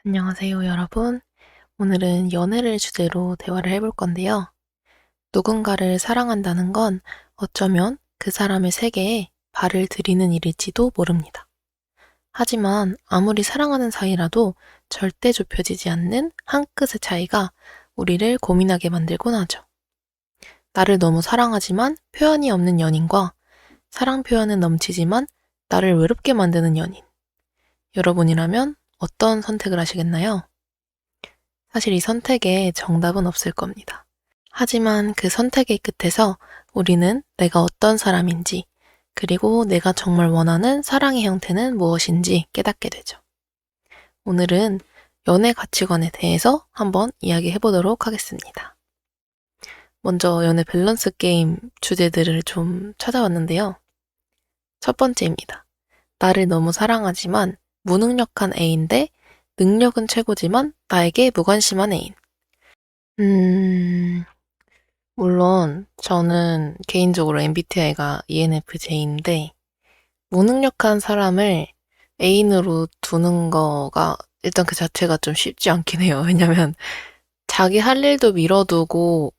안녕하세요, 여러분. 오늘은 연애를 주제로 대화를 해볼 건데요. 누군가를 사랑한다는 건 어쩌면 그 사람의 세계에 발을 들이는 일일지도 모릅니다. 하지만 아무리 사랑하는 사이라도 절대 좁혀지지 않는 한 끗의 차이가 우리를 고민하게 만들곤 하죠. 나를 너무 사랑하지만 표현이 없는 연인과 사랑 표현은 넘치지만 나를 외롭게 만드는 연인. 여러분이라면 어떤 선택을 하시겠나요? 사실 이 선택에 정답은 없을 겁니다. 하지만 그 선택의 끝에서 우리는 내가 어떤 사람인지, 그리고 내가 정말 원하는 사랑의 형태는 무엇인지 깨닫게 되죠. 오늘은 연애 가치관에 대해서 한번 이야기해 보도록 하겠습니다. 먼저 연애 밸런스 게임 주제들을 좀 찾아왔는데요. 첫 번째입니다. 나를 너무 사랑하지만 무능력한 애인 대 능력은 최고지만 나에게 무관심한 애인. 물론 저는 개인적으로 MBTI가 ENFJ인데 무능력한 사람을 애인으로 두는 거가 일단 그 자체가 좀 쉽지 않긴 해요. 왜냐면 자기 할 일도 미뤄두고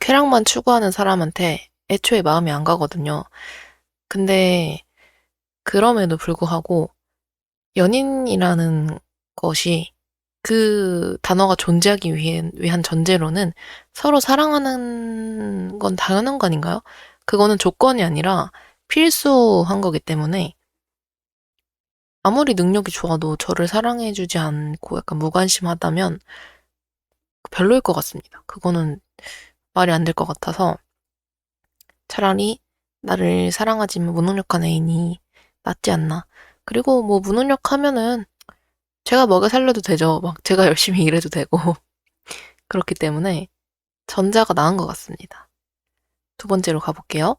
쾌락만 추구하는 사람한테 애초에 마음이 안 가거든요. 근데 그럼에도 불구하고 연인이라는 것이 그 단어가 존재하기 위한 전제로는 서로 사랑하는 건 당연한 거 아닌가요? 그거는 조건이 아니라 필수한 거기 때문에 아무리 능력이 좋아도 저를 사랑해주지 않고 약간 무관심하다면 별로일 것 같습니다. 그거는 말이 안 될 것 같아서 차라리 나를 사랑하지만 무능력한 애인이 낫지 않나. 그리고 뭐 무능력하면은 제가 먹여 살려도 되죠. 막 제가 열심히 일해도 되고. 그렇기 때문에 전자가 나은 것 같습니다. 두 번째로 가볼게요.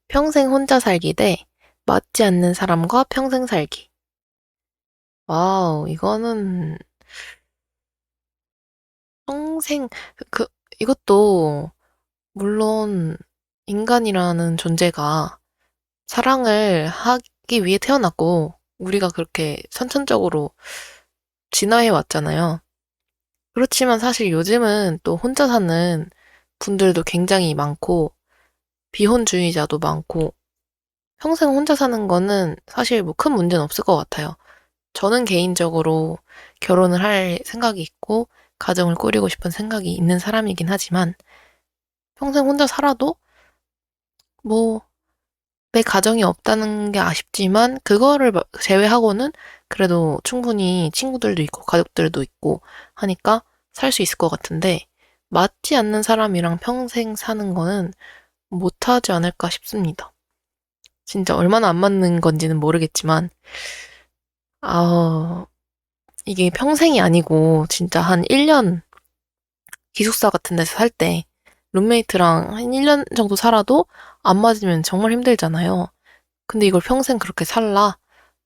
평생 혼자 살기 대 맞지 않는 사람과 평생 살기. 와우, 이거는 평생, 그, 이것도 물론 인간이라는 존재가 사랑을 하기 위해 태어났고, 우리가 그렇게 선천적으로 진화해 왔잖아요. 그렇지만 사실 요즘은 또 혼자 사는 분들도 굉장히 많고, 비혼주의자도 많고, 평생 혼자 사는 거는 사실 뭐 큰 문제는 없을 것 같아요. 저는 개인적으로 결혼을 할 생각이 있고, 가정을 꾸리고 싶은 생각이 있는 사람이긴 하지만, 평생 혼자 살아도 뭐, 내 가정이 없다는 게 아쉽지만, 그거를 제외하고는 그래도 충분히 친구들도 있고, 가족들도 있고 하니까 살 수 있을 것 같은데, 맞지 않는 사람이랑 평생 사는 거는 못하지 않을까 싶습니다. 진짜 얼마나 안 맞는 건지는 모르겠지만, 아, 이게 평생이 아니고 진짜 한 1년 기숙사 같은 데서 살 때 룸메이트랑 한 1년 정도 살아도 안 맞으면 정말 힘들잖아요. 근데 이걸 평생 그렇게 살라?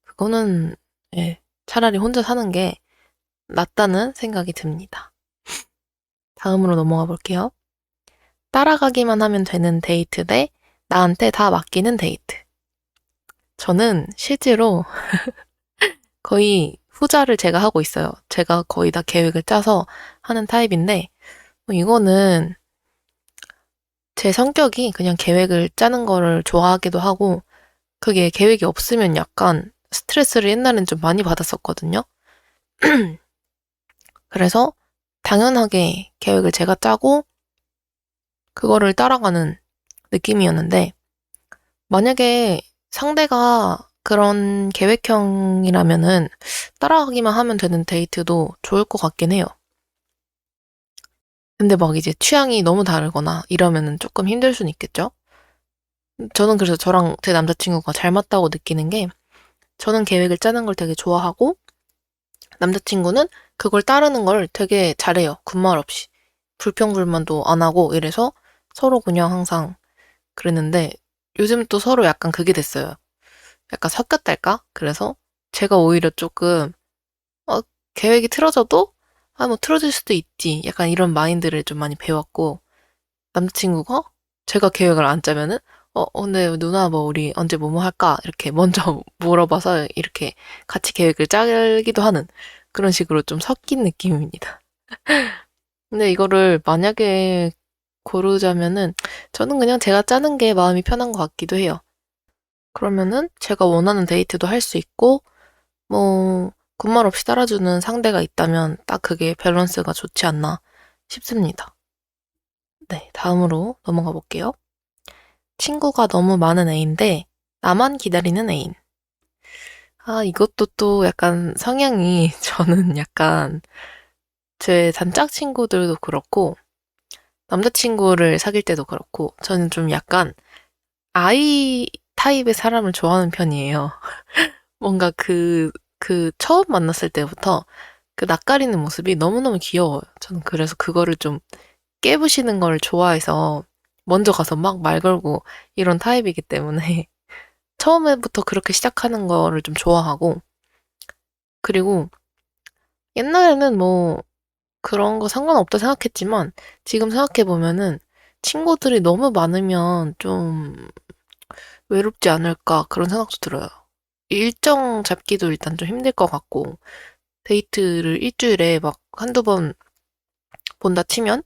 그거는 예, 차라리 혼자 사는 게 낫다는 생각이 듭니다. 다음으로 넘어가 볼게요. 따라가기만 하면 되는 데이트 대 나한테 다 맡기는 데이트. 저는 실제로 거의 후자를 제가 하고 있어요. 제가 거의 다 계획을 짜서 하는 타입인데, 이거는 제 성격이 그냥 계획을 짜는 거를 좋아하기도 하고, 그게 계획이 없으면 약간 스트레스를 옛날엔 좀 많이 받았었거든요. 그래서 당연하게 계획을 제가 짜고, 그거를 따라가는 느낌이었는데, 만약에 상대가 그런 계획형이라면은 따라가기만 하면 되는 데이트도 좋을 것 같긴 해요. 근데 막 이제 취향이 너무 다르거나 이러면은 조금 힘들 수는 있겠죠? 저는 그래서 저랑 제 남자친구가 잘 맞다고 느끼는 게 저는 계획을 짜는 걸 되게 좋아하고 남자친구는 그걸 따르는 걸 되게 잘해요. 군말 없이. 불평불만도 안 하고 이래서 서로 그냥 항상 그랬는데 요즘 또 서로 약간 그게 됐어요. 약간 섞였달까? 그래서 제가 오히려 조금 어, 계획이 틀어져도 뭐 틀어질 수도 있지. 약간 이런 마인드를 좀 많이 배웠고 남자친구가 제가 계획을 안 짜면은 근데 누나 뭐 우리 언제 뭐뭐 할까? 이렇게 먼저 물어봐서 이렇게 같이 계획을 짜기도 하는. 그런 식으로 좀 섞인 느낌입니다. 근데 이거를 만약에 고르자면은 저는 그냥 제가 짜는 게 마음이 편한 것 같기도 해요. 그러면은 제가 원하는 데이트도 할 수 있고 뭐 군말 없이 따라주는 상대가 있다면 딱 그게 밸런스가 좋지 않나 싶습니다. 네, 다음으로 넘어가 볼게요. 친구가 너무 많은 애인데 나만 기다리는 애인. 아, 이것도 또 약간 성향이 저는 약간 제 단짝 친구들도 그렇고 남자친구를 사귈 때도 그렇고 저는 좀 약간 아이 타입의 사람을 좋아하는 편이에요. 뭔가 그 처음 만났을 때부터 그 낯가리는 모습이 너무너무 귀여워요. 저는 그래서 그거를 좀 깨부시는 걸 좋아해서 먼저 가서 막 말 걸고 이런 타입이기 때문에 처음에부터 그렇게 시작하는 거를 좀 좋아하고 그리고 옛날에는 뭐 그런 거 상관없다 생각했지만 지금 생각해보면은 친구들이 너무 많으면 좀 외롭지 않을까 그런 생각도 들어요. 일정 잡기도 일단 좀 힘들 것 같고 데이트를 일주일에 막 한두 번 본다 치면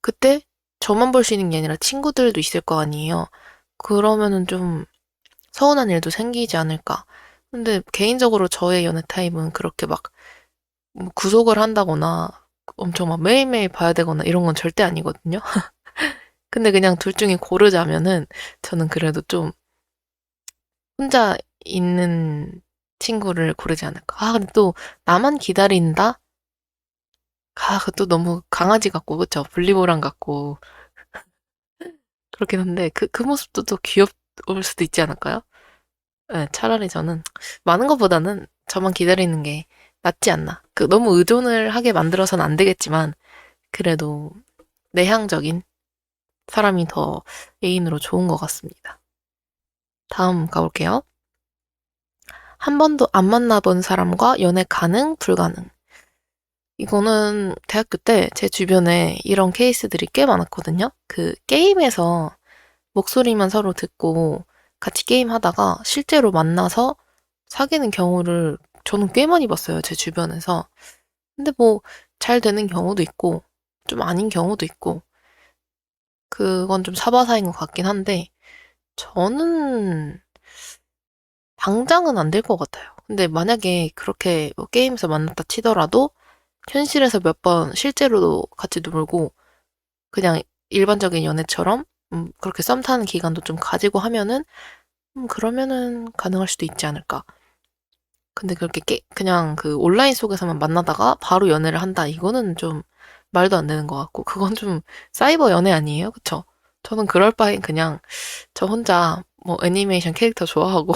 그때 저만 볼 수 있는 게 아니라 친구들도 있을 거 아니에요. 그러면은 좀 서운한 일도 생기지 않을까. 근데 개인적으로 저의 연애 타입은 그렇게 막뭐 구속을 한다거나 엄청 막 매일매일 봐야 되거나 이런 건 절대 아니거든요. 근데 그냥 둘 중에 고르자면은 저는 그래도 좀 혼자 있는 친구를 고르지 않을까. 아, 근데 또 나만 기다린다? 아, 그것도 너무 강아지 같고, 그쵸? 분리보람 같고. 그렇긴 한데, 그 모습도 또 귀여울 수도 있지 않을까요? 네, 차라리 저는 많은 것보다는 저만 기다리는 게 낫지 않나. 너무 의존을 하게 만들어서는 안 되겠지만, 그래도 내향적인 사람이 더 애인으로 좋은 것 같습니다. 다음 가볼게요. 한 번도 안 만나본 사람과 연애 가능, 불가능. 이거는 대학교 때 제 주변에 이런 케이스들이 꽤 많았거든요. 그 게임에서 목소리만 서로 듣고 같이 게임하다가 실제로 만나서 사귀는 경우를 저는 꽤 많이 봤어요. 제 주변에서. 근데 뭐 잘 되는 경우도 있고 좀 아닌 경우도 있고 그건 좀 사바사인 것 같긴 한데 저는 당장은 안 될 것 같아요. 근데 만약에 그렇게 뭐 게임에서 만났다 치더라도 현실에서 몇 번 실제로도 같이 놀고 그냥 일반적인 연애처럼 그렇게 썸 타는 기간도 좀 가지고 하면은 그러면은 가능할 수도 있지 않을까. 근데 그렇게 그냥 그 온라인 속에서만 만나다가 바로 연애를 한다. 이거는 좀 말도 안 되는 것 같고 그건 좀 사이버 연애 아니에요? 그쵸? 저는 그럴 바엔 그냥 저 혼자 뭐 애니메이션 캐릭터 좋아하고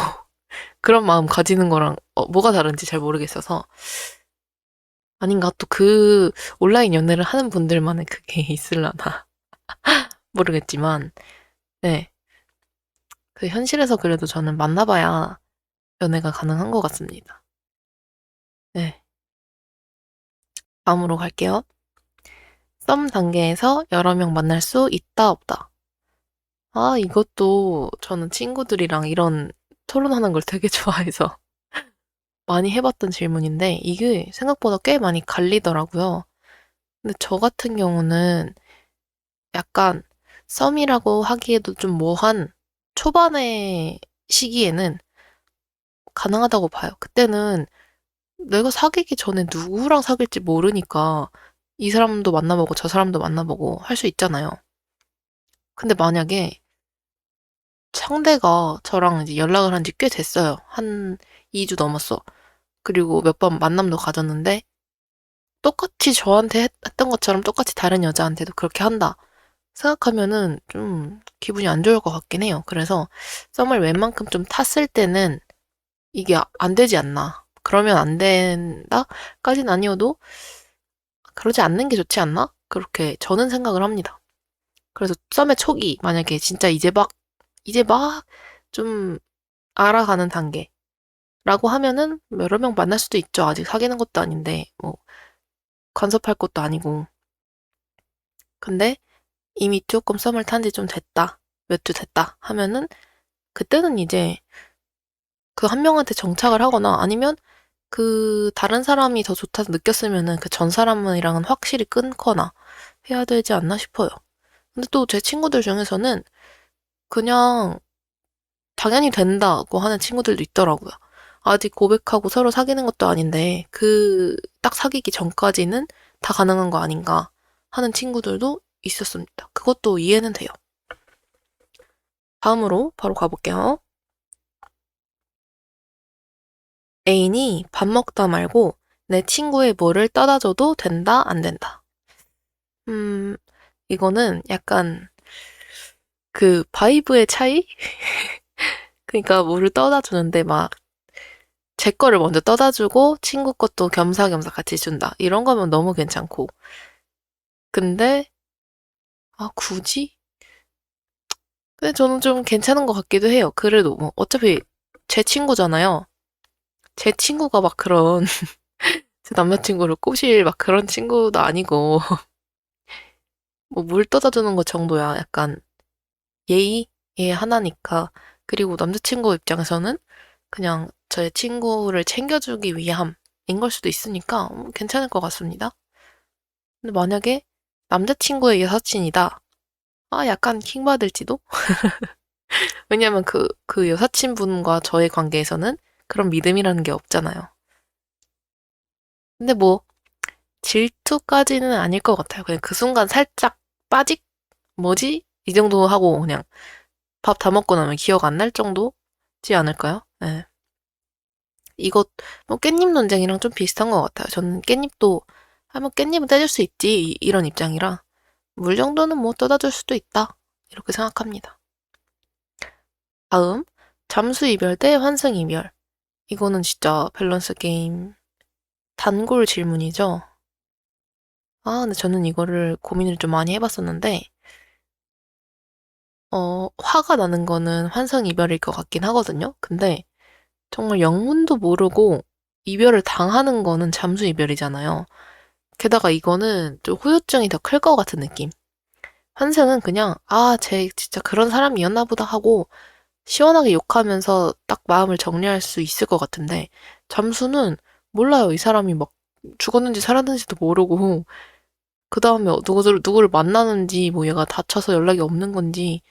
그런 마음 가지는 거랑 뭐가 다른지 잘 모르겠어서 아닌가 또 그 온라인 연애를 하는 분들만의 그게 있을라나 모르겠지만 네. 그 현실에서 그래도 저는 만나봐야 연애가 가능한 것 같습니다. 네. 다음으로 갈게요. 썸 단계에서 여러 명 만날 수 있다, 없다. 아, 이것도 저는 친구들이랑 이런 토론하는 걸 되게 좋아해서 많이 해봤던 질문인데 이게 생각보다 꽤 많이 갈리더라고요. 근데 저 같은 경우는 약간 썸이라고 하기에도 좀 뭐한 초반의 시기에는 가능하다고 봐요. 그때는 내가 사귀기 전에 누구랑 사귈지 모르니까 이 사람도 만나보고 저 사람도 만나보고 할 수 있잖아요. 근데 만약에 상대가 저랑 이제 연락을 한 지 꽤 됐어요. 한 2주 넘었어. 그리고 몇 번 만남도 가졌는데 똑같이 저한테 했던 것처럼 똑같이 다른 여자한테도 그렇게 한다. 생각하면은 좀 기분이 안 좋을 것 같긴 해요. 그래서 썸을 웬만큼 좀 탔을 때는 이게 안 되지 않나. 그러면 안 된다까지는 아니어도 그러지 않는 게 좋지 않나? 그렇게 저는 생각을 합니다. 그래서 썸의 초기, 만약에 진짜 이제 막 좀 알아가는 단계라고 하면은 여러 명 만날 수도 있죠. 아직 사귀는 것도 아닌데, 뭐, 간섭할 것도 아니고. 근데 이미 조금 썸을 탄 지 좀 됐다. 몇 주 됐다. 하면은 그때는 이제 그 한 명한테 정착을 하거나 아니면 다른 사람이 더 좋다고 느꼈으면은 그 전 사람이랑은 확실히 끊거나 해야 되지 않나 싶어요. 근데 또 제 친구들 중에서는 그냥 당연히 된다고 하는 친구들도 있더라고요. 아직 고백하고 서로 사귀는 것도 아닌데 딱 사귀기 전까지는 다 가능한 거 아닌가 하는 친구들도 있었습니다. 그것도 이해는 돼요. 다음으로 바로 가볼게요. 애인이 밥 먹다 말고 내 친구의 뭐를 떠다 줘도 된다, 안 된다. 음, 이거는 약간 바이브의 차이? 그러니까 뭐를 떠다 주는데 막 제 거를 먼저 떠다 주고 친구 것도 겸사겸사 같이 준다. 이런 거면 너무 괜찮고. 근데 굳이? 근데 저는 좀 괜찮은 것 같기도 해요. 그래도 뭐 어차피 제 친구잖아요. 제 친구가 막 그런 제 남자친구를 꼬실 막 그런 친구도 아니고 뭐 물 떠다 주는 것 정도야 약간 예의의 하나니까. 그리고 남자친구 입장에서는 그냥 제 친구를 챙겨주기 위함인 걸 수도 있으니까 괜찮을 것 같습니다. 근데 만약에 남자친구의 여사친이다. 약간 킹받을지도? 왜냐면 그 여사친분과 저의 관계에서는 그런 믿음이라는 게 없잖아요. 근데 뭐, 질투까지는 아닐 것 같아요. 그냥 그 순간 살짝 빠직? 뭐지? 이 정도 하고 그냥 밥 다 먹고 나면 기억 안 날 정도지 않을까요? 네. 이거, 뭐, 깻잎 논쟁이랑 좀 비슷한 것 같아요. 저는 깻잎도, 뭐, 깻잎은 떼줄 수 있지. 이런 입장이라. 물 정도는 뭐, 떠다 줄 수도 있다. 이렇게 생각합니다. 다음, 잠수 이별 대 환승 이별. 이거는 진짜 밸런스 게임 단골 질문이죠. 근데 저는 이거를 고민을 좀 많이 해봤었는데, 화가 나는 거는 환승 이별일 것 같긴 하거든요. 근데 정말 영문도 모르고 이별을 당하는 거는 잠수 이별이잖아요. 게다가 이거는 좀 후유증이 더 클 것 같은 느낌. 환승은 그냥, 쟤 진짜 그런 사람이었나 보다 하고 시원하게 욕하면서 딱 마음을 정리할 수 있을 것 같은데, 잠수는 몰라요. 이 사람이 막 죽었는지 살았는지도 모르고, 그 다음에 누구를 만나는지, 뭐 얘가 다쳐서 연락이 없는 건지,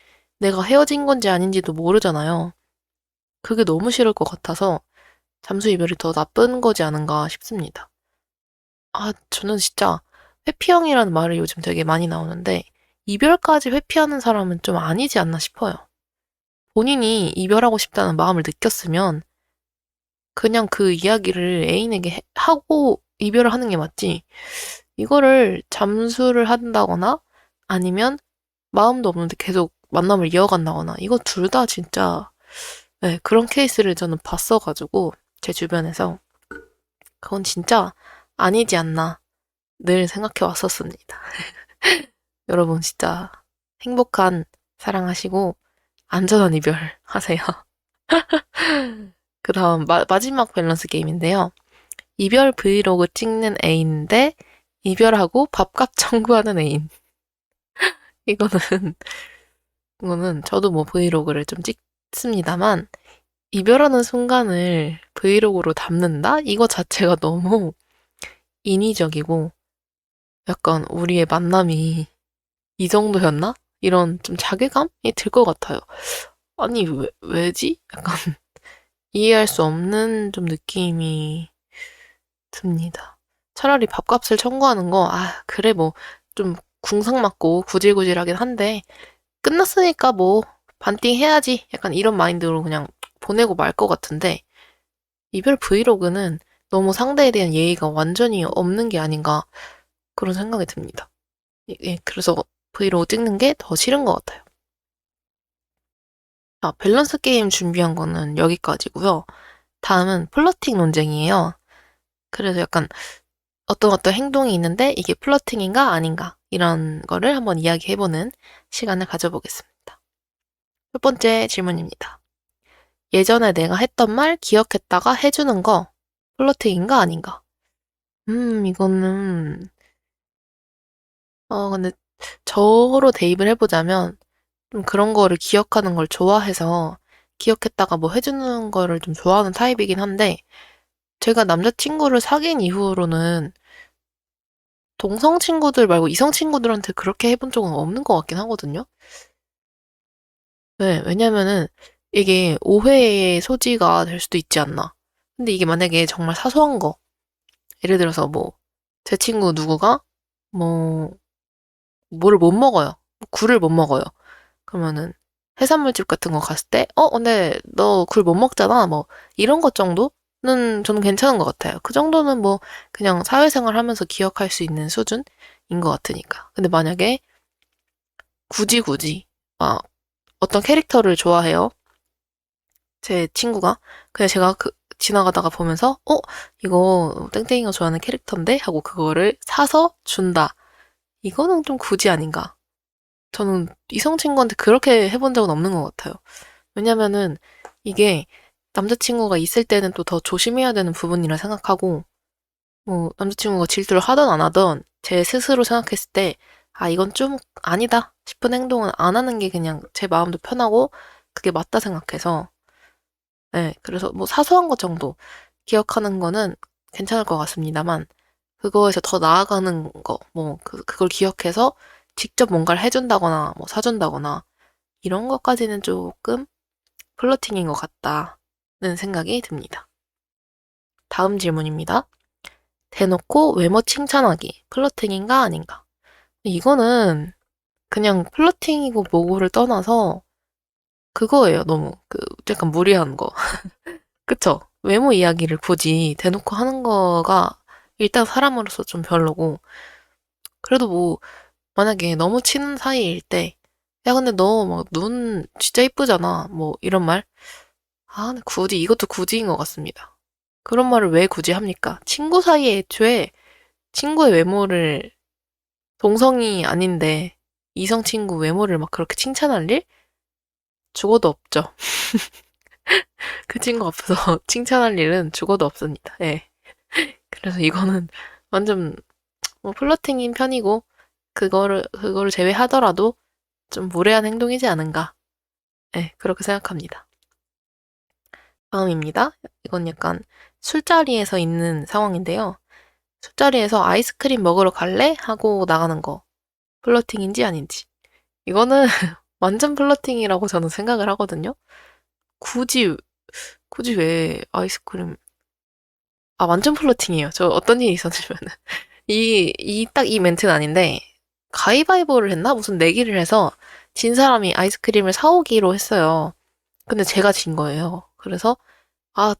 내가 헤어진 건지 아닌지도 모르잖아요. 그게 너무 싫을 것 같아서 잠수 이별이 더 나쁜 거지 않은가 싶습니다. 저는 진짜 회피형이라는 말을 요즘 되게 많이 나오는데, 이별까지 회피하는 사람은 좀 아니지 않나 싶어요. 본인이 이별하고 싶다는 마음을 느꼈으면 그냥 그 이야기를 애인에게 하고 이별을 하는 게 맞지. 이거를 잠수를 한다거나 아니면 마음도 없는데 계속 만남을 이어간다거나 이거 둘 다 진짜 네, 그런 케이스를 저는 봤어가지고 제 주변에서 그건 진짜 아니지 않나 늘 생각해 왔었습니다. 여러분 진짜 행복한 사랑하시고 안전한 이별 하세요. 그 다음 마지막 밸런스 게임인데요. 이별 브이로그 찍는 애인데 이별하고 밥값 청구하는 애인. 이거는 이거는 저도 뭐 브이로그를 좀 찍습니다만 이별하는 순간을 브이로그로 담는다? 이거 자체가 너무 인위적이고 약간 우리의 만남이 이 정도였나? 이런 좀 자괴감이 들 것 같아요. 아니 왜지? 약간 이해할 수 없는 좀 느낌이 듭니다. 차라리 밥값을 청구하는 거, 그래, 뭐, 좀 궁상 맞고 구질구질하긴 한데, 끝났으니까 뭐, 반띵 해야지. 약간 이런 마인드로 그냥 보내고 말 것 같은데, 이별 브이로그는 너무 상대에 대한 예의가 완전히 없는 게 아닌가, 그런 생각이 듭니다. 예, 그래서 브이로그 찍는 게 더 싫은 것 같아요. 밸런스 게임 준비한 거는 여기까지고요. 다음은 플러팅 논쟁이에요. 그래서 약간 어떤 행동이 있는데 이게 플러팅인가 아닌가 이런 거를 한번 이야기해보는 시간을 가져보겠습니다. 첫 번째 질문입니다. 예전에 내가 했던 말 기억했다가 해주는 거 플러팅인가 아닌가? 이거는 근데 저로 대입을 해보자면 좀 그런 거를 기억하는 걸 좋아해서 기억했다가 뭐 해주는 거를 좀 좋아하는 타입이긴 한데 제가 남자친구를 사귄 이후로는 동성 친구들 말고 이성 친구들한테 그렇게 해본 적은 없는 것 같긴 하거든요. 네, 왜냐면은 이게 오해의 소지가 될 수도 있지 않나. 근데 이게 만약에 정말 사소한 거, 예를 들어서 뭐, 제 친구 누구가 뭐, 뭐를 못 먹어요. 굴을 못 먹어요. 그러면은 해산물집 같은 거 갔을 때, 근데 너 굴 못 먹잖아. 뭐, 이런 것 정도는 저는 괜찮은 것 같아요. 그 정도는 뭐, 그냥 사회생활 하면서 기억할 수 있는 수준인 것 같으니까. 근데 만약에 굳이, 막, 어떤 캐릭터를 좋아해요. 제 친구가. 근데 제가 지나가다가 보면서, 이거 땡땡이가 좋아하는 캐릭터인데? 하고 그거를 사서 준다. 이거는 좀 굳이 아닌가. 저는 이성 친구한테 그렇게 해본 적은 없는 것 같아요. 왜냐면은 이게 남자친구가 있을 때는 또 더 조심해야 되는 부분이라 생각하고, 뭐, 남자친구가 질투를 하든 안 하든 제 스스로 생각했을 때, 아, 이건 좀 아니다 싶은 행동은 안 하는 게 그냥 제 마음도 편하고, 그게 맞다 생각해서, 네, 그래서 뭐 사소한 것 정도 기억하는 거는 괜찮을 것 같습니다만, 그거에서 더 나아가는 거, 뭐, 그걸 기억해서 직접 뭔가를 해준다거나, 뭐, 사준다거나, 이런 것까지는 조금 플러팅인 것 같다는 생각이 듭니다. 다음 질문입니다. 대놓고 외모 칭찬하기. 플러팅인가 아닌가? 이거는 그냥 플러팅이고 뭐고를 떠나서 그거예요. 너무 약간 무리한 거. 그쵸? 외모 이야기를 굳이 대놓고 하는 거가 일단 사람으로서 좀 별로고 그래도 뭐 만약에 너무 친한 사이일 때 야 근데 너 막 눈 진짜 이쁘잖아. 뭐 이런 말. 아 근데 굳이 이것도 굳이인 것 같습니다. 그런 말을 왜 굳이 합니까? 친구 사이에 애초에 친구의 외모를 동성이 아닌데 이성 친구 외모를 막 그렇게 칭찬할 일? 죽어도 없죠. 그 친구 앞에서 칭찬할 일은 죽어도 없습니다. 예. 그래서 이거는 완전 뭐 플러팅인 편이고 그거를 제외하더라도 좀 무례한 행동이지 않은가. 예, 그렇게 생각합니다. 다음입니다. 이건 약간 술자리에서 있는 상황인데요. 술자리에서 아이스크림 먹으러 갈래? 하고 나가는 거. 플러팅인지 아닌지. 이거는 완전 플러팅이라고 저는 생각을 하거든요. 굳이, 굳이 왜 아이스크림, 완전 플러팅이에요. 저 어떤 일이 있었냐면은. 딱 이 멘트는 아닌데, 가위바위보를 했나? 무슨 내기를 해서 진 사람이 아이스크림을 사오기로 했어요. 근데 제가 진 거예요. 그래서,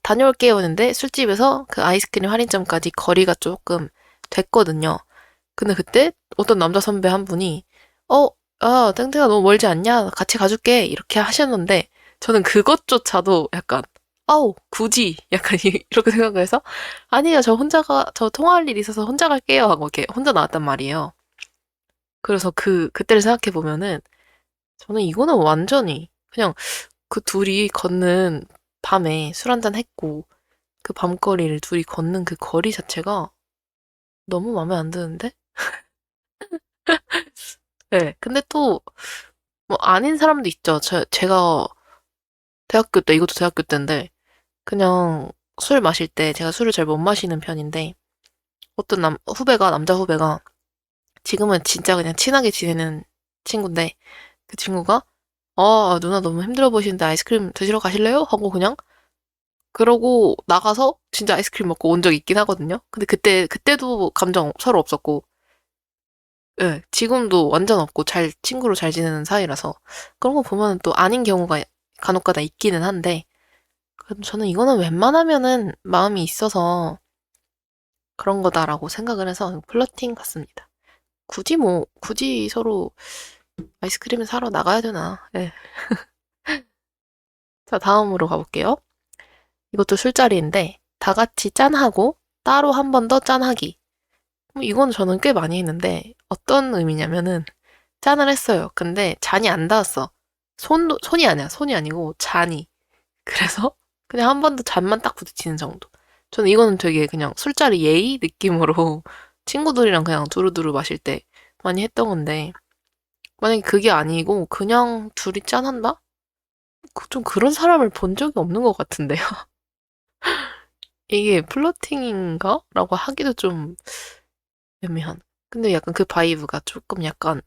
다녀올게요 했는데 술집에서 그 아이스크림 할인점까지 거리가 조금 됐거든요. 근데 그때 어떤 남자 선배 한 분이, 땡땡아 너무 멀지 않냐? 같이 가줄게. 이렇게 하셨는데, 저는 그것조차도 약간, 아우, 굳이. 약간 이렇게 생각해서, 아니요, 저 통화할 일 있어서 혼자 갈게요. 하고 이렇게 혼자 나왔단 말이에요. 그래서 그때를 생각해보면은, 저는 이거는 완전히, 그냥 그 둘이 걷는 밤에 술 한잔 했고, 그 밤거리를 둘이 걷는 그 거리 자체가 너무 마음에 안 드는데? 네. 근데 또, 뭐, 아닌 사람도 있죠. 제가 대학교 때, 이것도 대학교 때인데, 그냥 술 마실 때, 제가 술을 잘 못 마시는 편인데, 어떤 남자 후배가, 지금은 진짜 그냥 친하게 지내는 친구인데, 그 친구가, 누나 너무 힘들어 보이시는데 아이스크림 드시러 가실래요? 하고 그냥, 그러고 나가서 진짜 아이스크림 먹고 온 적 있긴 하거든요. 근데 그때도 감정 서로 없었고, 예, 지금도 완전 없고 친구로 잘 지내는 사이라서, 그런 거 보면 또 아닌 경우가 간혹가다 있기는 한데, 그래도 저는 이거는 웬만하면은 마음이 있어서 그런 거다라고 생각을 해서 플러팅 같습니다. 굳이 서로 아이스크림을 사러 나가야 되나. 예. 자, 다음으로 가볼게요. 이것도 술자리인데, 다 같이 짠하고, 따로 한 번 더 짠하기. 이건 저는 꽤 많이 했는데, 어떤 의미냐면은, 짠을 했어요. 근데 잔이 안 닿았어. 손이 아니고 잔이. 그래서 그냥 한 번 더 잔만 딱 부딪히는 정도. 저는 이거는 되게 그냥 술자리 예의 느낌으로 친구들이랑 그냥 두루두루 마실 때 많이 했던 건데, 만약에 그게 아니고 그냥 둘이 짠한다? 좀 그런 사람을 본 적이 없는 것 같은데요. 이게 플러팅인가? 라고 하기도 좀 애매한. 근데 약간 그 바이브가 조금 약간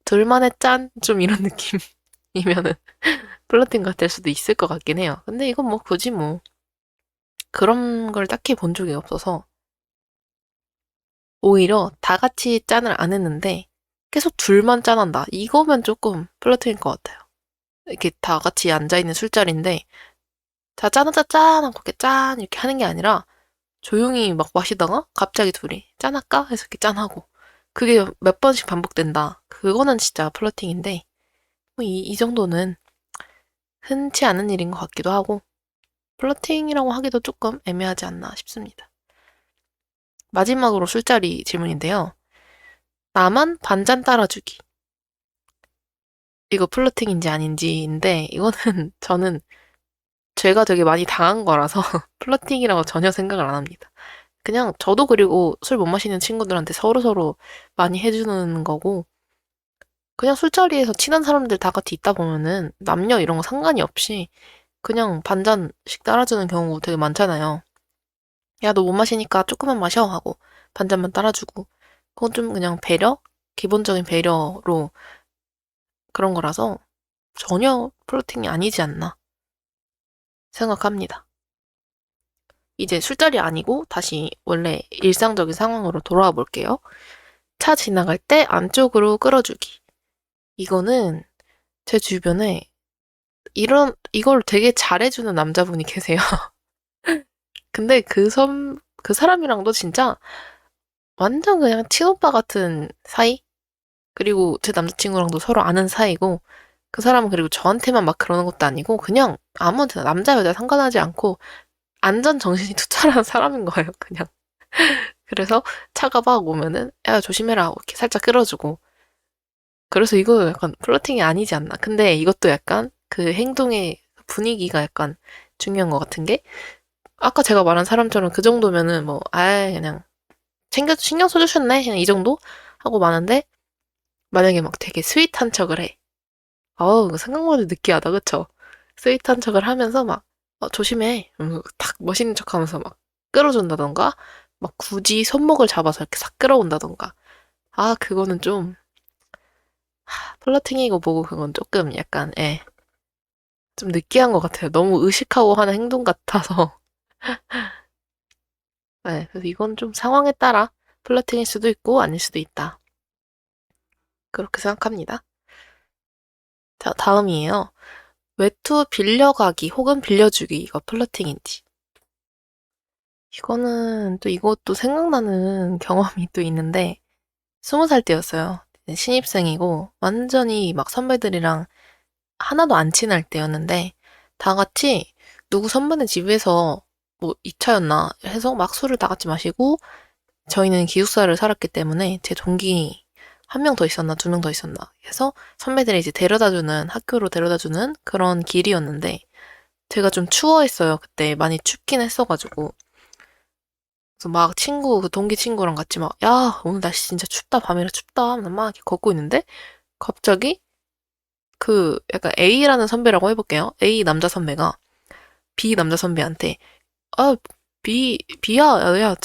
둘만의 짠? 좀 이런 느낌이면은 플러팅가 될 수도 있을 것 같긴 해요. 근데 이건 뭐 굳이 뭐 그런 걸 딱히 본 적이 없어서 오히려 다 같이 짠을 안 했는데 계속 둘만 짠한다. 이거면 조금 플러팅일 것 같아요. 이렇게 다 같이 앉아있는 술자리인데 자 짠하자 짠 하고 이렇게 짠 이렇게 하는 게 아니라 조용히 막 마시다가 갑자기 둘이 짠할까? 해서 이렇게 짠하고 그게 몇 번씩 반복된다. 그거는 진짜 플러팅인데 뭐 이 정도는 흔치 않은 일인 것 같기도 하고 플러팅이라고 하기도 조금 애매하지 않나 싶습니다. 마지막으로 술자리 질문인데요. 나만 반잔 따라주기. 이거 플러팅인지 아닌지인데 이거는 저는 제가 되게 많이 당한 거라서 플러팅이라고 전혀 생각을 안 합니다. 그냥 저도 그리고 술 못 마시는 친구들한테 서로서로 많이 해주는 거고 그냥 술자리에서 친한 사람들 다 같이 있다 보면은 남녀 이런 거 상관이 없이 그냥 반잔씩 따라주는 경우 되게 많잖아요. 야, 너 못 마시니까 조금만 마셔 하고 반잔만 따라주고 그건 좀 그냥 배려? 기본적인 배려로 그런 거라서 전혀 플러팅이 아니지 않나 생각합니다. 이제 술자리 아니고 다시 원래 일상적인 상황으로 돌아와 볼게요. 차 지나갈 때 안쪽으로 끌어주기. 이거는 제 주변에 이걸 되게 잘해주는 남자분이 계세요. 근데 그 사람이랑도 진짜 완전 그냥 친오빠 같은 사이? 그리고 제 남자친구랑도 서로 아는 사이고, 그 사람은 그리고 저한테만 막 그러는 것도 아니고, 그냥 아무한테나 남자, 여자 상관하지 않고, 안전 정신이 투철한 사람인 거예요, 그냥. 그래서 차가 막 오면은, 야, 조심해라. 이렇게 살짝 끌어주고. 그래서 이거 약간 플러팅이 아니지 않나. 근데 이것도 약간 그 행동의 분위기가 약간 중요한 것 같은 게, 아까 제가 말한 사람처럼 그 정도면은 뭐, 아예 그냥 신경 써주셨네? 그냥 이 정도? 하고 마는데, 만약에 막 되게 스윗한 척을 해. 어우, 생각보다 느끼하다, 그쵸? 스윗한 척을 하면서 막, 조심해. 이러면서 탁 멋있는 척 하면서 막 끌어준다던가, 막 굳이 손목을 잡아서 이렇게 싹 끌어온다던가. 아, 그거는 좀, 플러팅이고 뭐고 그건 조금 약간, 좀 느끼한 것 같아요. 너무 의식하고 하는 행동 같아서. 네, 그래서 이건 좀 상황에 따라 플러팅일 수도 있고 아닐 수도 있다. 그렇게 생각합니다. 자, 다음이에요. 외투 빌려가기 혹은 빌려주기. 이거 플러팅인지. 이거는 또 이것도 생각나는 경험이 또 있는데, 20살 때였어요. 신입생이고, 완전히 막 선배들이랑 하나도 안 친할 때였는데, 다 같이 누구 선배네 집에서 뭐 2차였나 해서 막 술을 다 같이 마시고, 저희는 기숙사를 살았기 때문에 제 동기 한 명 더 있었나, 두 명 더 있었나 해서 선배들이 이제 데려다주는, 학교로 데려다주는 그런 길이었는데, 제가 좀 추워했어요. 그때 많이 춥긴 했어가지고. 그래서 막 그 동기 친구랑 같이 막, 야, 오늘 날씨 진짜 춥다, 밤이라 춥다 하면서 막 이렇게 걷고 있는데, 갑자기 그 약간 A라는 선배라고 해볼게요. A 남자 선배가 B 남자 선배한테, 아, B야, 야,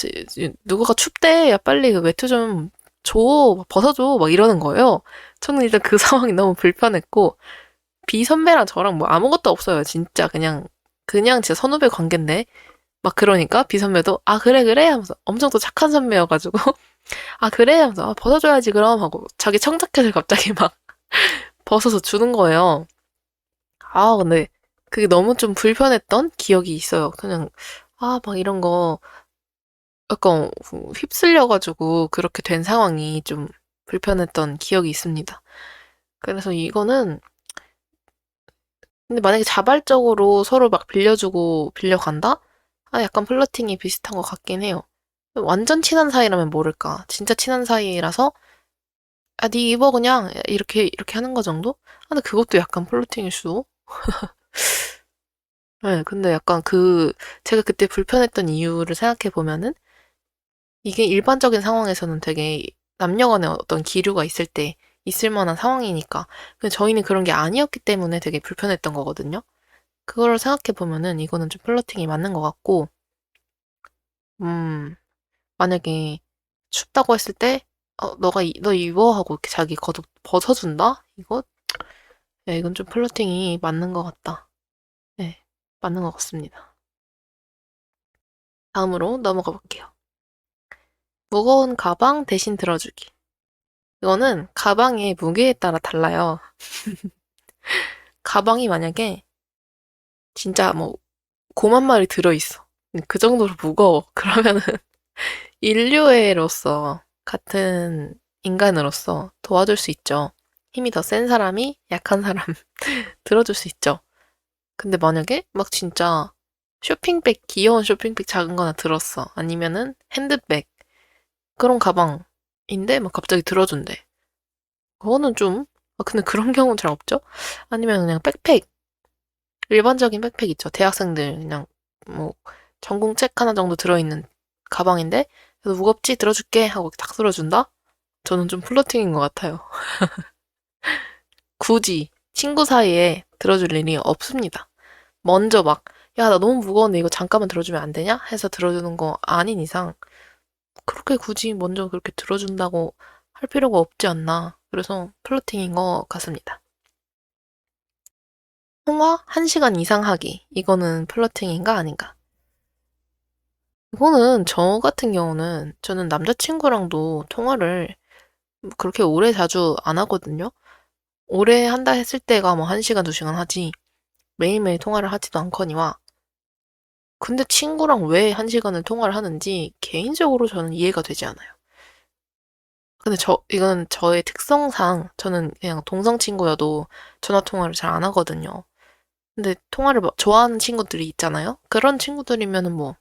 누구가 춥대. 야, 빨리 그 외투 좀 줘, 막 벗어줘, 막 이러는 거예요. 저는 일단 그 상황이 너무 불편했고, B 선배랑 저랑 뭐 아무것도 없어요. 진짜 그냥 진짜 선후배 관계인데. 막 그러니까 B 선배도 아 그래 그래 하면서 엄청 또 착한 선배여가지고 아 그래 하면서 아, 벗어줘야지 그럼 하고 자기 청자켓을 갑자기 막 벗어서 주는 거예요. 아 근데 그게 너무 좀 불편했던 기억이 있어요. 그냥 아 막 이런 거 약간 휩쓸려가지고 그렇게 된 상황이 좀 불편했던 기억이 있습니다. 그래서 이거는 근데 만약에 자발적으로 서로 막 빌려주고 빌려간다? 아 약간 플러팅이 비슷한 것 같긴 해요. 완전 친한 사이라면 모를까. 진짜 친한 사이라서 아, 네 입어 그냥 이렇게 하는 거 정도? 아, 근데 그것도 약간 플러팅일 수도. 네, 근데 약간 제가 그때 불편했던 이유를 생각해 보면은 이게 일반적인 상황에서는 되게 남녀 간의 어떤 기류가 있을 때 있을 만한 상황이니까. 근데 저희는 그런 게 아니었기 때문에 되게 불편했던 거거든요. 그걸 생각해 보면은 이거는 좀 플러팅이 맞는 것 같고 음, 만약에 춥다고 했을 때, 너 입어 하고 이렇게 자기 겉옷 벗어준다? 이거? 야, 이건 좀 플러팅이 맞는 것 같다. 네, 맞는 것 같습니다. 다음으로 넘어가 볼게요. 무거운 가방 대신 들어주기. 이거는 가방의 무게에 따라 달라요. 가방이 만약에 진짜 뭐 고만 마리 들어있어. 그 정도로 무거워. 그러면은 인류애로서 같은 인간으로서 도와줄 수 있죠. 힘이 더 센 사람이 약한 사람 들어줄 수 있죠. 근데 만약에 막 진짜 쇼핑백, 귀여운 쇼핑백 작은 거나 들었어. 아니면은 핸드백, 그런 가방인데 막 갑자기 들어준대. 그거는 좀, 근데 그런 경우는 잘 없죠? 아니면 그냥 백팩, 일반적인 백팩 있죠. 대학생들 그냥 뭐 전공 책 하나 정도 들어있는 가방인데 그래도 무겁지? 들어줄게 하고 딱 들어준다? 저는 좀 플러팅인 것 같아요. 굳이 친구 사이에 들어줄 일이 없습니다. 먼저 막, 야, 나 너무 무거운데 이거 잠깐만 들어주면 안 되냐? 해서 들어주는 거 아닌 이상 그렇게 굳이 먼저 그렇게 들어준다고 할 필요가 없지 않나. 그래서 플러팅인 것 같습니다. 통화 1시간 이상 하기. 이거는 플러팅인가 아닌가? 이거는 저 같은 경우는 저는 남자친구랑도 통화를 그렇게 오래 자주 안 하거든요. 오래 한다 했을 때가 뭐 1시간, 2시간 하지 매일매일 통화를 하지도 않거니와 근데 친구랑 왜 1시간을 통화를 하는지 개인적으로 저는 이해가 되지 않아요. 근데 이건 저의 특성상 저는 그냥 동성 친구여도 전화 통화를 잘 안 하거든요. 근데 통화를 좋아하는 친구들이 있잖아요. 그런 친구들이면은 뭐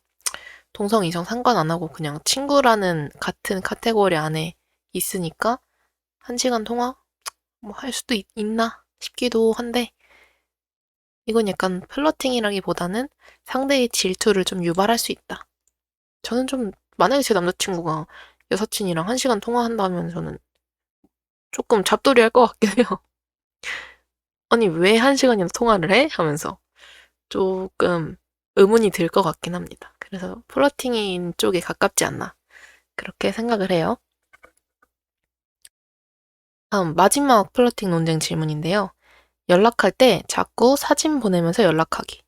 동성 이성 상관 안 하고 그냥 친구라는 같은 카테고리 안에 있으니까 1시간 통화 뭐 할 수도 있나 싶기도 한데 이건 약간 플러팅이라기보다는 상대의 질투를 좀 유발할 수 있다. 저는 좀 만약에 제 남자친구가 여사친이랑 1시간 통화한다면 저는 조금 잡돌이 할 것 같긴 해요. 아니 왜 1시간이나 통화를 해? 하면서 조금 의문이 들 것 같긴 합니다. 그래서 플러팅인 쪽에 가깝지 않나 그렇게 생각을 해요. 다음 마지막 플러팅 논쟁 질문인데요. 연락할 때 자꾸 사진 보내면서 연락하기.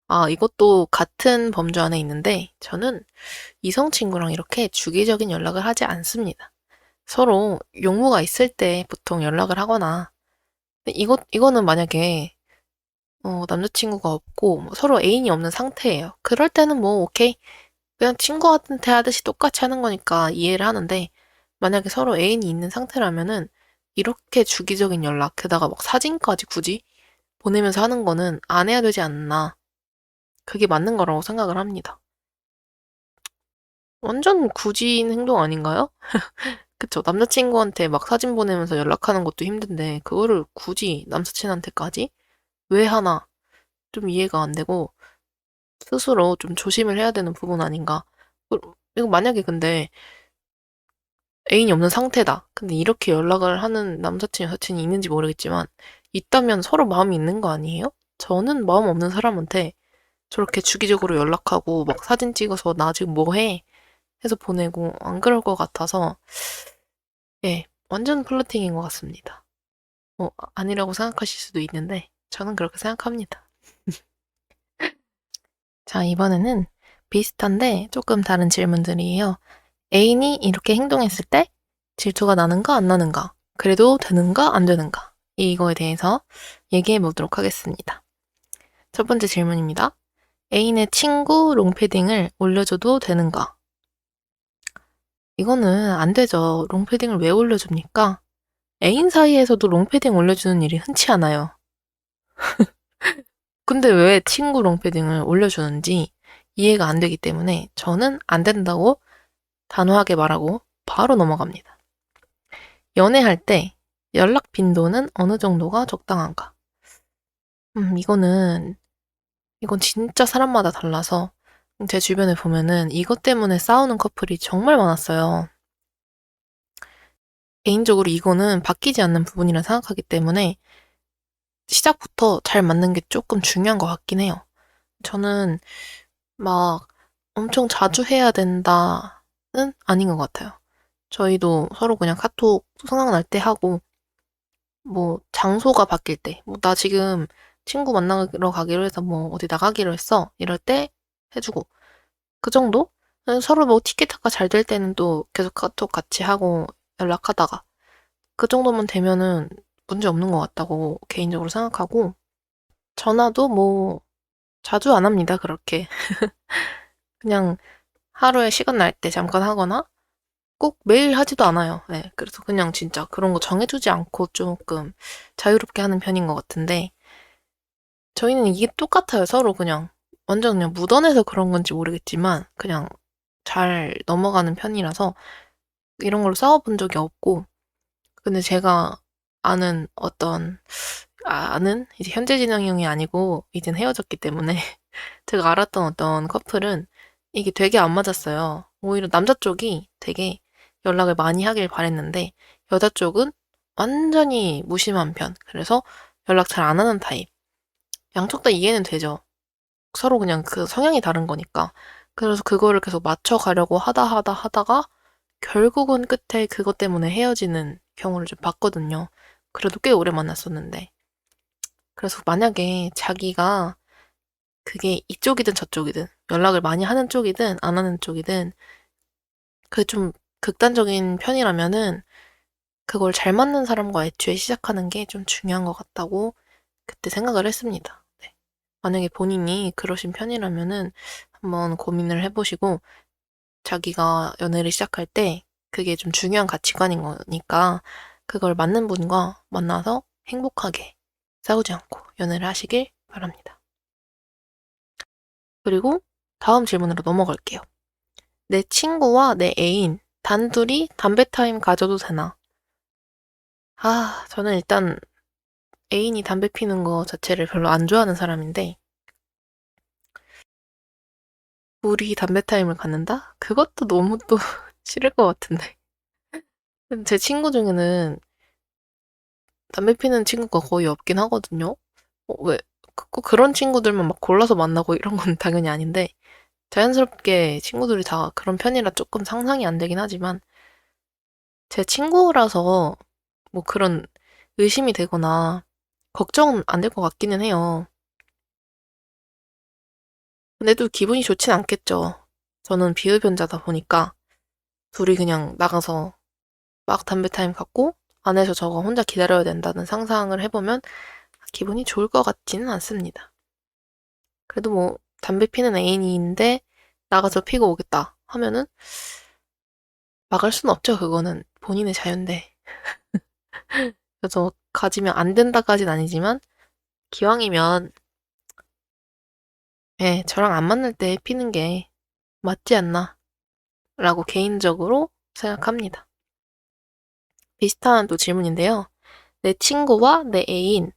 아, 이것도 같은 범주 안에 있는데 저는 이성 친구랑 이렇게 주기적인 연락을 하지 않습니다. 서로 용무가 있을 때 보통 연락을 하거나 이거는 만약에 남자친구가 없고 뭐 서로 애인이 없는 상태예요. 그럴 때는 뭐 오케이 그냥 친구한테 하듯이 똑같이 하는 거니까 이해를 하는데 만약에 서로 애인이 있는 상태라면은 이렇게 주기적인 연락 게다가 막 사진까지 굳이 보내면서 하는 거는 안 해야 되지 않나 그게 맞는 거라고 생각을 합니다. 완전 굳이인 행동 아닌가요? 그쵸. 남자친구한테 막 사진 보내면서 연락하는 것도 힘든데, 그거를 굳이 남사친한테까지? 왜 하나? 좀 이해가 안 되고, 스스로 좀 조심을 해야 되는 부분 아닌가. 이거 만약에 근데 애인이 없는 상태다. 근데 이렇게 연락을 하는 남사친, 여사친이 있는지 모르겠지만, 있다면 서로 마음이 있는 거 아니에요? 저는 마음 없는 사람한테 저렇게 주기적으로 연락하고, 막 사진 찍어서 나 지금 뭐 해? 해서 보내고, 안 그럴 것 같아서, 예, 완전 플러팅인 것 같습니다. 아니라고 생각하실 수도 있는데, 저는 그렇게 생각합니다. 자, 이번에는 비슷한데 조금 다른 질문들이에요. 애인이 이렇게 행동했을 때 질투가 나는가 안 나는가? 그래도 되는가 안 되는가? 이거에 대해서 얘기해 보도록 하겠습니다. 첫 번째 질문입니다. 애인의 친구 롱패딩을 올려줘도 되는가? 이거는 안 되죠. 롱패딩을 왜 올려줍니까? 애인 사이에서도 롱패딩 올려주는 일이 흔치 않아요. 근데 왜 친구 롱패딩을 올려주는지 이해가 안 되기 때문에 저는 안 된다고 단호하게 말하고 바로 넘어갑니다. 연애할 때 연락 빈도는 어느 정도가 적당한가? 이건 진짜 사람마다 달라서 제 주변에 보면은 이것 때문에 싸우는 커플이 정말 많았어요. 개인적으로 이거는 바뀌지 않는 부분이라 생각하기 때문에 시작부터 잘 맞는 게 조금 중요한 것 같긴 해요. 저는 막 엄청 자주 해야 된다는 아닌 것 같아요. 저희도 서로 그냥 카톡 생각날 때 하고, 뭐, 장소가 바뀔 때, 뭐, 나 지금 친구 만나러 가기로 해서 뭐, 어디 나가기로 했어. 이럴 때 해주고, 그 정도? 서로 뭐, 티키타카 잘 될 때는 또 계속 카톡 같이 하고 연락하다가, 그 정도만 되면은 문제 없는 것 같다고 개인적으로 생각하고, 전화도 뭐, 자주 안 합니다, 그렇게. 그냥 하루에 시간 날 때 잠깐 하거나, 꼭 매일 하지도 않아요. 네, 그래서 그냥 진짜 그런 거 정해두지 않고 조금 자유롭게 하는 편인 것 같은데, 저희는 이게 똑같아요. 서로 그냥 완전 그냥 묻어내서 그런 건지 모르겠지만 그냥 잘 넘어가는 편이라서 이런 걸로 싸워본 적이 없고, 근데 제가 아는 아는 이제 현재 진영이 아니고 이젠 헤어졌기 때문에 제가 알았던 어떤 커플은 이게 되게 안 맞았어요. 오히려 남자 쪽이 되게 연락을 많이 하길 바랬는데 여자 쪽은 완전히 무심한 편. 그래서 연락 잘 안 하는 타입. 양쪽 다 이해는 되죠. 서로 그냥 그 성향이 다른 거니까. 그래서 그거를 계속 맞춰가려고 하다가 결국은 끝에 그것 때문에 헤어지는 경우를 좀 봤거든요. 그래도 꽤 오래 만났었는데. 그래서 만약에 자기가 그게 이쪽이든 저쪽이든 연락을 많이 하는 쪽이든 안 하는 쪽이든 그게 좀 극단적인 편이라면은 그걸 잘 맞는 사람과 애초에 시작하는 게 좀 중요한 것 같다고 그때 생각을 했습니다. 네. 만약에 본인이 그러신 편이라면은 한번 고민을 해보시고 자기가 연애를 시작할 때 그게 좀 중요한 가치관인 거니까 그걸 맞는 분과 만나서 행복하게 싸우지 않고 연애를 하시길 바랍니다. 그리고 다음 질문으로 넘어갈게요. 내 친구와 내 애인 단둘이 담배 타임 가져도 되나? 저는 일단 애인이 담배 피는 거 자체를 별로 안 좋아하는 사람인데 우리 담배 타임을 갖는다? 그것도 너무 또 싫을 것 같은데. 제 친구 중에는 담배 피는 친구가 거의 없긴 하거든요. 왜? 꼭 그런 친구들만 막 골라서 만나고 이런 건 당연히 아닌데, 자연스럽게 친구들이 다 그런 편이라 조금 상상이 안 되긴 하지만, 제 친구라서 뭐 그런 의심이 되거나, 걱정은 안 될 것 같기는 해요. 근데 또 기분이 좋진 않겠죠. 저는 비흡연자다 보니까, 둘이 그냥 나가서 막 담배 타임 갖고, 안에서 저거 혼자 기다려야 된다는 상상을 해보면, 기분이 좋을 것 같지는 않습니다. 그래도 뭐 담배 피는 애인인데 나가서 피고 오겠다 하면은 막을 순 없죠. 그거는 본인의 자유인데. 그래서 가지면 안 된다까진 아니지만 기왕이면 저랑 안 만날 때 피는 게 맞지 않나 라고 개인적으로 생각합니다. 비슷한 또 질문인데요. 내 친구와 내 애인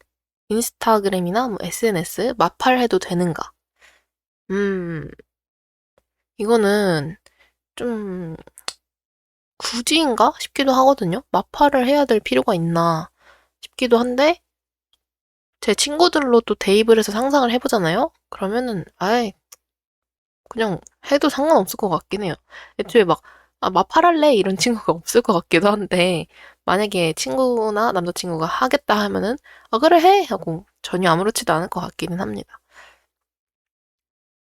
인스타그램이나 뭐 SNS 마팔해도 되는가? 음, 이거는 좀 굳이인가 싶기도 하거든요. 마팔을 해야 될 필요가 있나 싶기도 한데 제 친구들로 또 대입을 해서 상상을 해보잖아요. 그러면은 아예 그냥 해도 상관없을 것 같긴 해요. 애초에 막 마팔할래 이런 친구가 없을 것 같기도 한데 만약에 친구나 남자친구가 하겠다 하면은 그래 해 하고 전혀 아무렇지도 않을 것 같기는 합니다.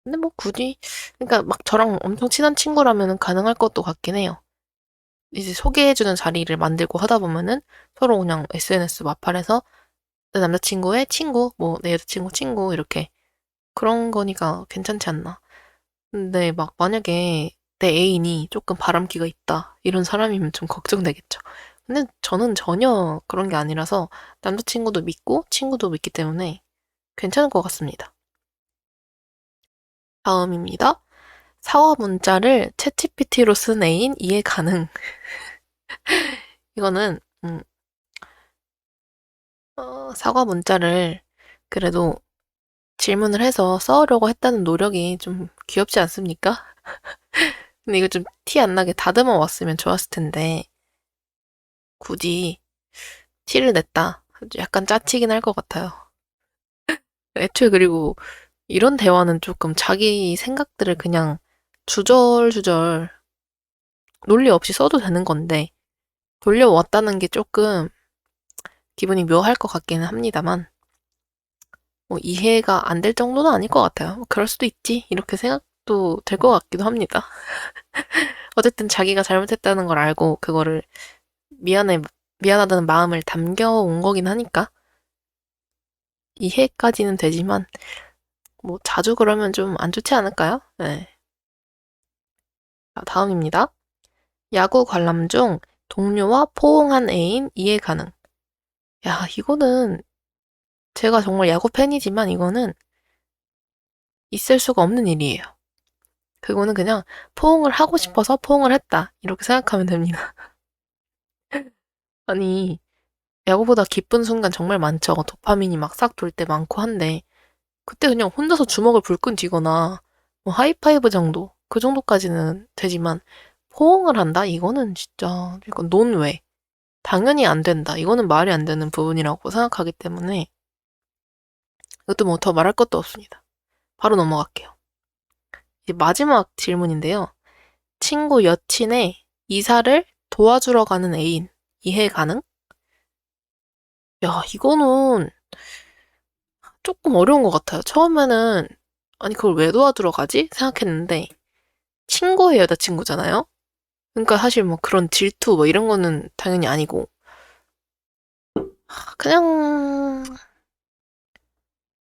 근데 뭐 굳이 그러니까 막 저랑 엄청 친한 친구라면은 가능할 것도 같긴 해요. 이제 소개해주는 자리를 만들고 하다 보면은 서로 그냥 SNS 마팔해서 내 남자친구의 친구, 뭐 내 여자친구 친구 이렇게 그런 거니까 괜찮지 않나. 근데 막 만약에 내 애인이 조금 바람기가 있다 이런 사람이면 좀 걱정되겠죠. 근데 저는 전혀 그런 게 아니라서 남자친구도 믿고 친구도 믿기 때문에 괜찮을 것 같습니다. 다음입니다. 사과 문자를 챗GPT로 쓴 애인 이해 가능. 이거는 사과 문자를 그래도 질문을 해서 써오려고 했다는 노력이 좀 귀엽지 않습니까? 근데 이거 좀 티 안 나게 다듬어 왔으면 좋았을 텐데, 굳이 티를 냈다. 약간 짜치긴 할 것 같아요. 애초에 그리고 이런 대화는 조금 자기 생각들을 그냥 주절주절 논리 없이 써도 되는 건데 돌려왔다는 게 조금 기분이 묘할 것 같기는 합니다만 뭐 이해가 안 될 정도는 아닐 것 같아요. 뭐 그럴 수도 있지 이렇게 생각도 될 것 같기도 합니다. 어쨌든 자기가 잘못했다는 걸 알고 그거를 미안하다는 마음을 담겨온 거긴 하니까 이해까지는 되지만 뭐 자주 그러면 좀 안 좋지 않을까요? 네. 자, 다음입니다. 야구 관람 중 동료와 포옹한 애인 이해 가능. 야, 이거는 제가 정말 야구 팬이지만 이거는 있을 수가 없는 일이에요. 그거는 그냥 포옹을 하고 싶어서 포옹을 했다. 이렇게 생각하면 됩니다. 아니, 야구보다 기쁜 순간 정말 많죠. 도파민이 막 싹 돌 때 많고 한데, 그때 그냥 혼자서 주먹을 불끈 쥐거나, 뭐 하이파이브 정도, 그 정도까지는 되지만, 포옹을 한다? 이거는 진짜, 이건 논외. 당연히 안 된다. 이거는 말이 안 되는 부분이라고 생각하기 때문에, 이것도 뭐 더 말할 것도 없습니다. 바로 넘어갈게요. 이제 마지막 질문인데요. 친구 여친의 이사를 도와주러 가는 애인, 이해 가능? 야, 이거는 조금 어려운 것 같아요. 처음에는, 아니, 그걸 왜 도와주러 가지? 생각했는데, 친구의 여자친구잖아요? 그러니까 사실 뭐 그런 질투 뭐 이런 거는 당연히 아니고, 그냥,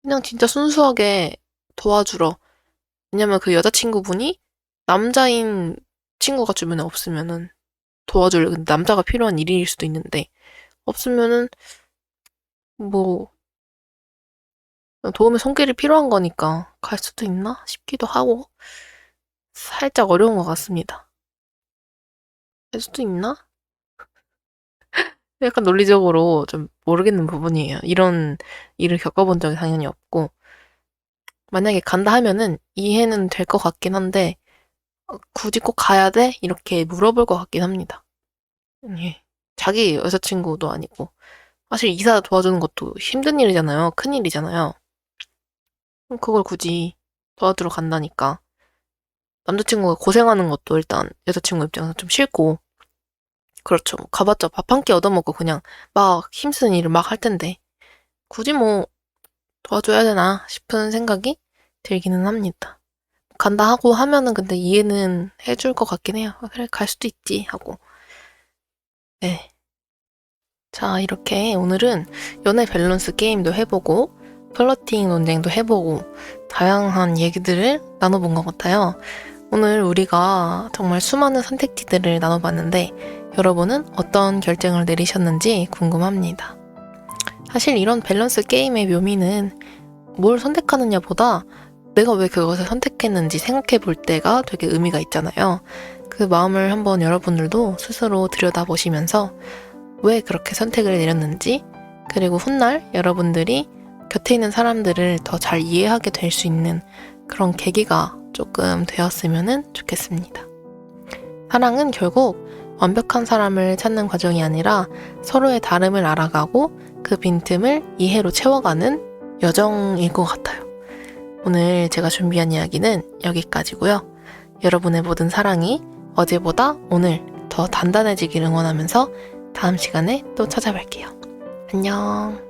그냥 진짜 순수하게 도와주러. 왜냐면 그 여자친구분이 남자인 친구가 주변에 없으면은 도와줄 남자가 필요한 일일 수도 있는데, 없으면은 뭐 도움의 손길이 필요한 거니까 갈 수도 있나 싶기도 하고 살짝 어려운 것 같습니다. 갈 수도 있나? 약간 논리적으로 좀 모르겠는 부분이에요. 이런 일을 겪어본 적이 당연히 없고 만약에 간다 하면은 이해는 될 것 같긴 한데 굳이 꼭 가야 돼? 이렇게 물어볼 것 같긴 합니다. 예. 자기 여자친구도 아니고 사실 이사 도와주는 것도 힘든 일이잖아요. 큰 일이잖아요. 그럼 그걸 굳이 도와주러 간다니까. 남자친구가 고생하는 것도 일단 여자친구 입장에서 좀 싫고, 그렇죠. 가봤자 밥 한 끼 얻어먹고 그냥 막 힘쓰는 일을 막 할 텐데, 굳이 뭐 도와줘야 되나 싶은 생각이 들기는 합니다. 간다 하고 하면은 근데 이해는 해줄 것 같긴 해요. 아, 그래, 갈 수도 있지 하고. 네. 자, 이렇게 오늘은 연애 밸런스 게임도 해보고, 플러팅 논쟁도 해보고, 다양한 얘기들을 나눠본 것 같아요. 오늘 우리가 정말 수많은 선택지들을 나눠봤는데 여러분은 어떤 결정을 내리셨는지 궁금합니다. 사실 이런 밸런스 게임의 묘미는 뭘 선택하느냐보다 내가 왜 그것을 선택했는지 생각해 볼 때가 되게 의미가 있잖아요. 그 마음을 한번 여러분들도 스스로 들여다보시면서 왜 그렇게 선택을 내렸는지 그리고 훗날 여러분들이 곁에 있는 사람들을 더 잘 이해하게 될 수 있는 그런 계기가 조금 되었으면 좋겠습니다. 사랑은 결국 완벽한 사람을 찾는 과정이 아니라 서로의 다름을 알아가고 그 빈틈을 이해로 채워가는 여정일 것 같아요. 오늘 제가 준비한 이야기는 여기까지고요. 여러분의 모든 사랑이 어제보다 오늘 더 단단해지길 응원하면서 다음 시간에 또 찾아뵐게요. 안녕.